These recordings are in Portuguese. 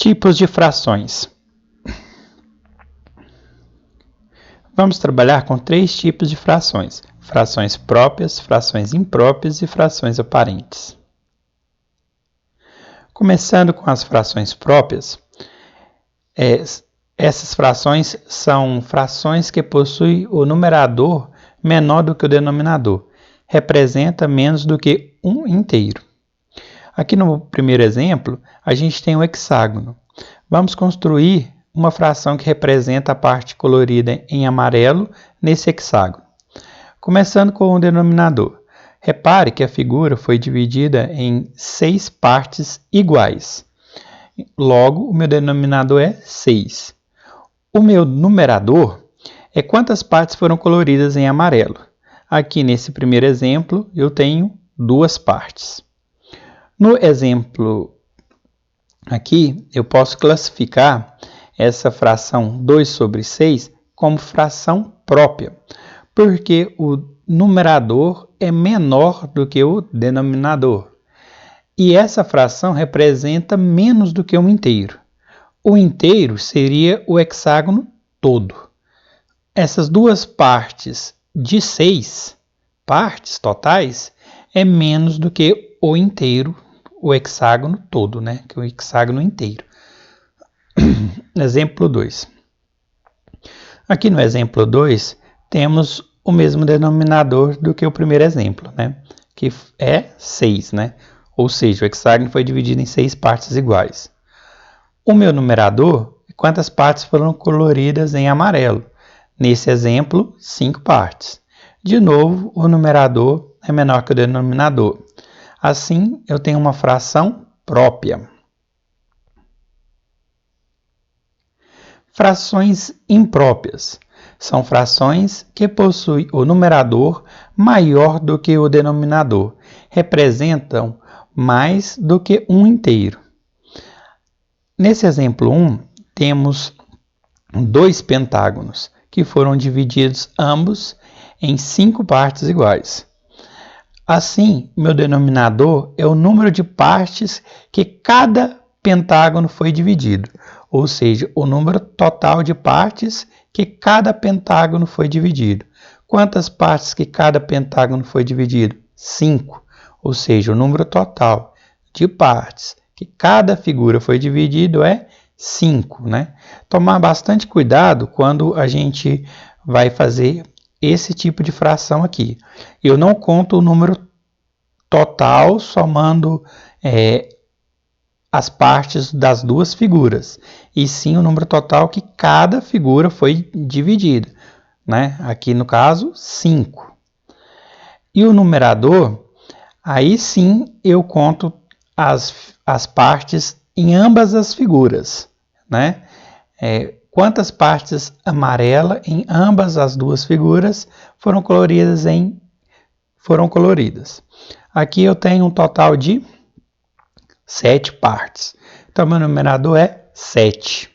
Tipos de frações. Vamos trabalhar com 3 tipos de frações: frações próprias, frações impróprias e frações aparentes. Começando com as frações próprias, essas frações são frações que possuem o numerador menor do que o denominador, representa menos do que um inteiro. Aqui no primeiro exemplo, a gente tem um hexágono. Vamos construir uma fração que representa a parte colorida em amarelo nesse hexágono. Começando com o denominador. Repare que a figura foi dividida em 6 partes iguais. Logo, o meu denominador é 6. O meu numerador é quantas partes foram coloridas em amarelo. Aqui nesse primeiro exemplo, eu tenho 2 partes. No exemplo aqui, eu posso classificar essa fração 2 sobre 6 como fração própria, porque o numerador é menor do que o denominador. E essa fração representa menos do que um inteiro. O inteiro seria o hexágono todo. Essas 2 partes de 6 partes totais é menos do que o inteiro, o hexágono todo, né? Que é o hexágono inteiro. Exemplo 2. Aqui no exemplo 2, temos o mesmo denominador do que o primeiro exemplo, né? Que é 6, né? Ou seja, o hexágono foi dividido em 6 partes iguais. O meu numerador, quantas partes foram coloridas em amarelo? Nesse exemplo, 5 partes. De novo, o numerador é menor que o denominador. Assim, eu tenho uma fração própria. Frações impróprias. São frações que possuem o numerador maior do que o denominador. Representam mais do que um inteiro. Nesse exemplo 1, temos 2 pentágonos, que foram divididos ambos em 5 partes iguais. Assim, meu denominador é o número de partes que cada pentágono foi dividido, ou seja, o número total de partes que cada pentágono foi dividido. Quantas partes que cada pentágono foi dividido? 5, ou seja, o número total de partes que cada figura foi dividido é 5, né? Tomar bastante cuidado quando a gente vai fazer esse tipo de fração aqui. Eu não conto o número total somando as partes das 2 figuras, e sim o número total que cada figura foi dividida, né? Aqui no caso, 5. E o numerador, aí sim eu conto as partes em ambas as figuras, né? Quantas partes amarelas em ambas as 2 figuras foram coloridas Aqui eu tenho um total de 7 partes. Então, meu numerador é 7.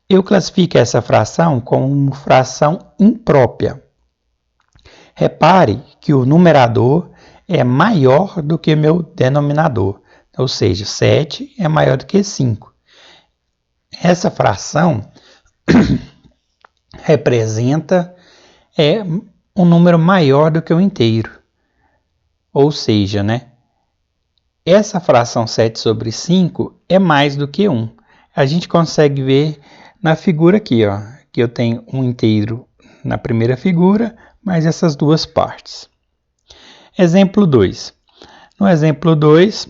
Eu classifico essa fração como fração imprópria. Repare que o numerador é maior do que meu denominador, ou seja, 7 é maior do que 5. Essa fração representa um número maior do que o inteiro, ou seja, né? Essa fração 7 sobre 5 é mais do que 1. A gente consegue ver na figura aqui, ó, que eu tenho um inteiro na primeira figura, mais essas 2 partes. Exemplo 2. No exemplo 2,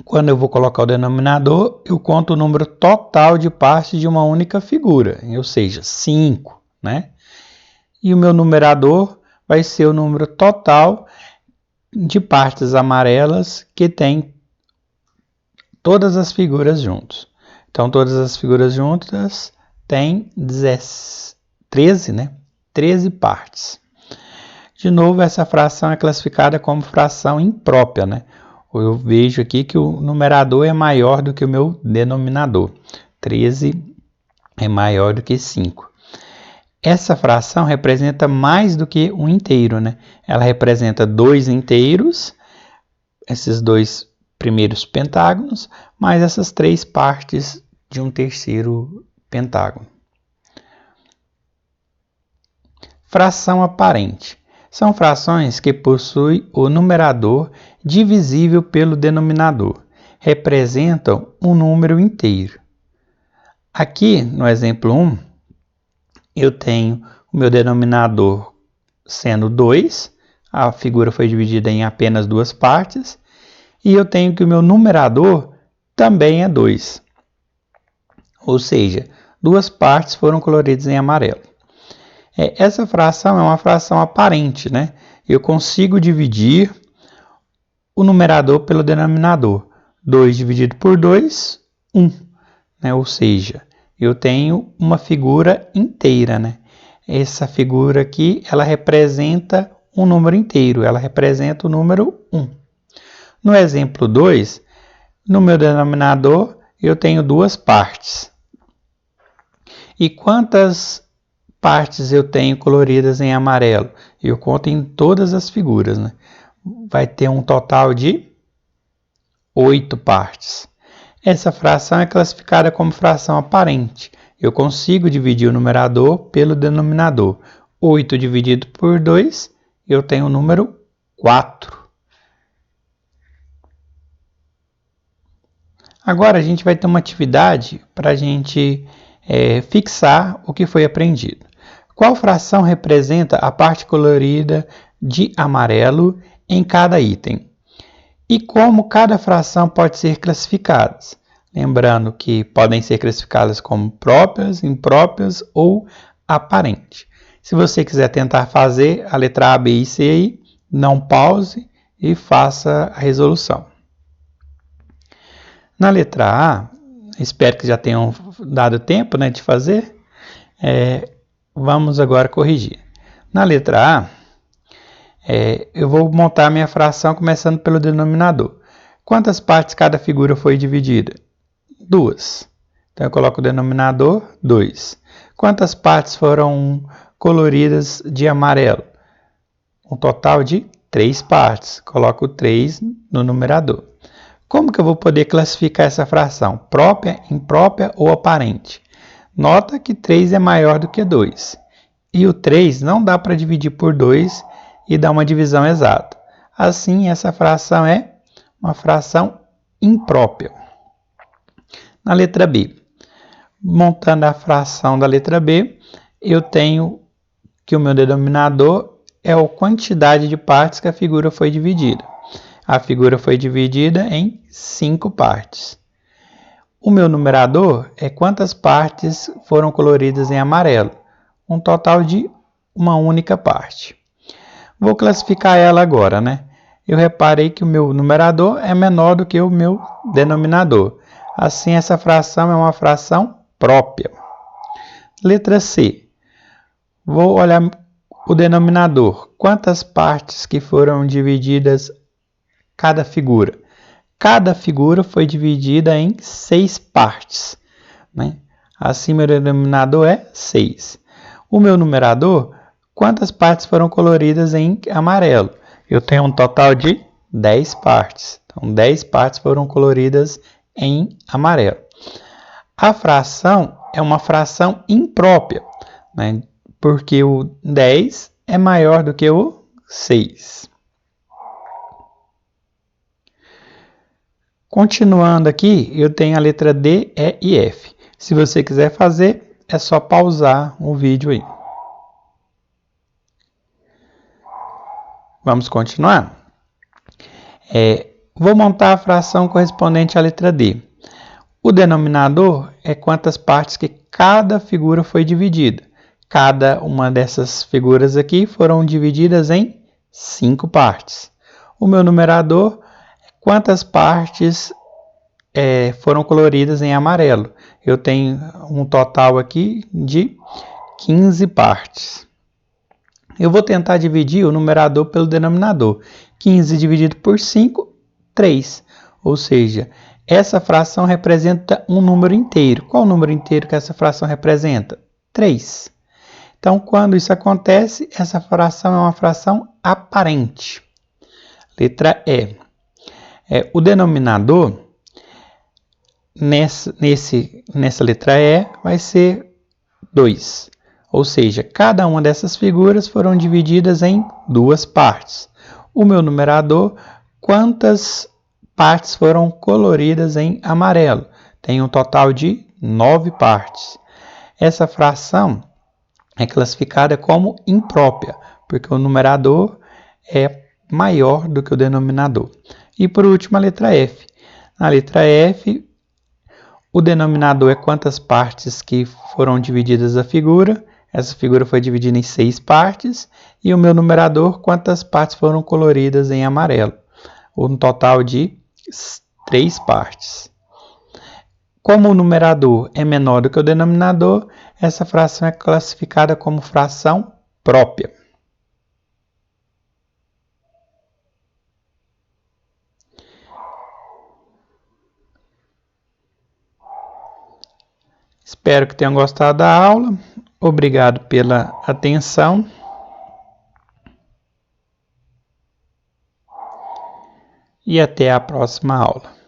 quando eu vou colocar o denominador, eu conto o número total de partes de uma única figura, ou seja, 5, né? E o meu numerador vai ser o número total de partes amarelas que tem todas as figuras juntas. Então, todas as figuras juntas têm 13, né? 13 partes. De novo, essa fração é classificada como fração imprópria, né? Eu vejo aqui que o numerador é maior do que o meu denominador. 13 é maior do que 5. Essa fração representa mais do que um inteiro, né? Ela representa 2 inteiros, esses 2 primeiros pentágonos, mais essas 3 partes de um terceiro pentágono. Fração aparente. São frações que possuem o numerador divisível pelo denominador. Representam um número inteiro. Aqui, no exemplo 1, eu tenho o meu denominador sendo 2, a figura foi dividida em apenas 2 partes, e eu tenho que o meu numerador também é 2. Ou seja, 2 partes foram coloridas em amarelo. Essa fração é uma fração aparente, né? Eu consigo dividir o numerador pelo denominador. 2 dividido por 2, 1. Né? Ou seja, eu tenho uma figura inteira, né? Essa figura aqui, ela representa um número inteiro, ela representa o número 1. No exemplo 2, no meu denominador, eu tenho 2 partes. E quantas partes eu tenho coloridas em amarelo? Eu conto em todas as figuras, né? Vai ter um total de 8 partes. Essa fração é classificada como fração aparente. Eu consigo dividir o numerador pelo denominador. 8 dividido por 2, eu tenho o número 4. Agora a gente vai ter uma atividade para a gente fixar o que foi aprendido. Qual fração representa a parte colorida de amarelo em cada item? E como cada fração pode ser classificada? Lembrando que podem ser classificadas como próprias, impróprias ou aparente. Se você quiser tentar fazer a letra A, B e C aí, não pause e faça a resolução. Na letra A, espero que já tenham dado tempo, né, de fazer. Vamos agora corrigir. Na letra A, eu vou montar a minha fração começando pelo denominador. Quantas partes cada figura foi dividida? 2. Então eu coloco o denominador 2. Quantas partes foram coloridas de amarelo? Um total de 3 partes. Coloco 3 no numerador. Como que eu vou poder classificar essa fração? Própria, imprópria ou aparente? Nota que 3 é maior do que 2. E o 3 não dá para dividir por 2 e dar uma divisão exata. Assim, essa fração é uma fração imprópria. Na letra B, montando a fração da letra B, eu tenho que o meu denominador é a quantidade de partes que a figura foi dividida. A figura foi dividida em 5 partes. O meu numerador é quantas partes foram coloridas em amarelo. Um total de uma única parte. Vou classificar ela agora, né? Eu reparei que o meu numerador é menor do que o meu denominador. Assim, essa fração é uma fração própria. Letra C. Vou olhar o denominador. Quantas partes que foram divididas cada figura? Cada figura foi dividida em 6 partes. Né? Assim, meu denominador é 6. O meu numerador, quantas partes foram coloridas em amarelo? Eu tenho um total de 10 partes. Então, 10 partes foram coloridas em amarelo. A fração é uma fração imprópria, né? Porque o 10 é maior do que o 6. Continuando aqui, eu tenho a letra D, E e F. Se você quiser fazer, é só pausar o vídeo aí. Vamos continuar? Vou montar a fração correspondente à letra D. O denominador é quantas partes que cada figura foi dividida. Cada uma dessas figuras aqui foram divididas em 5 partes. O meu numerador é quantas partes foram coloridas em amarelo. Eu tenho um total aqui de 15 partes. Eu vou tentar dividir o numerador pelo denominador. 15 dividido por 5, 3. Ou seja, essa fração representa um número inteiro. Qual o número inteiro que essa fração representa? 3. Então, quando isso acontece, essa fração é uma fração aparente. Letra E. O denominador, nessa letra E, vai ser 2. Ou seja, cada uma dessas figuras foram divididas em 2 partes. O meu numerador, quantas partes foram coloridas em amarelo? Tem um total de 9 partes. Essa fração é classificada como imprópria, porque o numerador é maior do que o denominador. E por último, a letra F. Na letra F, o denominador é quantas partes que foram divididas a figura. Essa figura foi dividida em 6 partes. E o meu numerador, quantas partes foram coloridas em amarelo. Um total de 3 partes. Como o numerador é menor do que o denominador, essa fração é classificada como fração própria. Espero que tenham gostado da aula. Obrigado pela atenção. E até a próxima aula.